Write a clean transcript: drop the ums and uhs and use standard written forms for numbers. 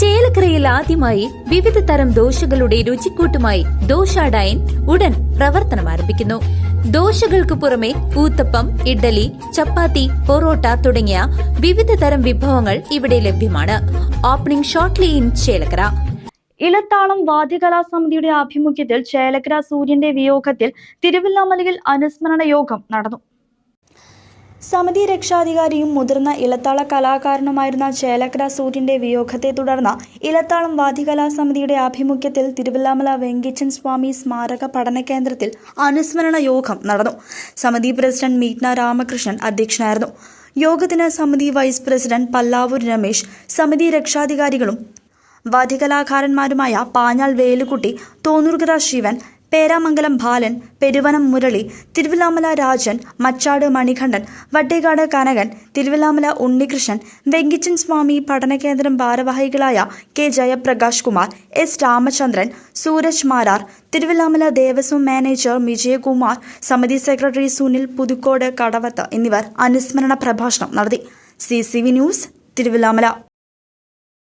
ചേലക്കരയിൽ ആദ്യമായി വിവിധ തരം ദോശകളുടെ രുചിക്കൂട്ടുമായി ദോശ ഡൈൻ ഉടൻ പ്രവർത്തനം ആരംഭിക്കുന്നു. ദോശകൾക്ക് പുറമെ ഊത്തപ്പം, ഇഡ്ഡലി, ചപ്പാത്തി, പൊറോട്ട തുടങ്ങിയ വിവിധ തരം വിഭവങ്ങൾ ഇവിടെ ലഭ്യമാണ്. Opening shortly in Chelakkara. ഇലത്താളം വാദ്യകലാ സമിതിയുടെ ആഭിമുഖ്യത്തിൽ ചേലക്കര സൂര്യന്റെ വിയോഗത്തിൽ തിരുവല്ലാമലയിൽ അനുസ്മരണ യോഗം നടന്നു. സമിതി രക്ഷാധികാരിയും മുതിർന്ന ഇലത്താള കലാകാരനുമായിരുന്ന ചേലക്കര സൂര്യന്റെ വിയോഗത്തെ തുടർന്ന് ഇലത്താളം വാദ്യകലാ സമിതിയുടെ ആഭിമുഖ്യത്തിൽ തിരുവല്ലാമല വെങ്കിച്ചൻ സ്വാമി സ്മാരക പഠന കേന്ദ്രത്തിൽ അനുസ്മരണ യോഗം നടന്നു. സമിതി പ്രസിഡന്റ് മീറ്റ്ന രാമകൃഷ്ണൻ അധ്യക്ഷനായിരുന്നു. യോഗത്തിന് സമിതി വൈസ് പ്രസിഡന്റ് പല്ലാവൂർ രമേശ്, സമിതി രക്ഷാധികാരികളും വാദ്യകലാകാരന്മാരുമായ പാഞ്ഞാൾ വേലുകുട്ടി, തോന്നൂർകര ശിവൻ, പേരാമംഗലം ബാലൻ, പെരുവനം മുരളി, തിരുവല്ലാമല രാജൻ, മച്ചാട് മണികണ്ഠൻ, വട്ടേക്കാട് കനകൻ, തിരുവല്ലാമല ഉണ്ണികൃഷ്ണൻ, വെങ്കിച്ചൻ സ്വാമി പഠനകേന്ദ്രം ഭാരവാഹികളായ K Jayaprakash Kumar, S Ramachandran, Sooraj Marar, Thiruvallamala Devaswom manager Vijayakumar, സമിതി സെക്രട്ടറി സുനിൽ പുതുക്കോട് കടവത്ത് എന്നിവർ അനുസ്മരണ പ്രഭാഷണം നടത്തി. CCV news, Thiruvallamala.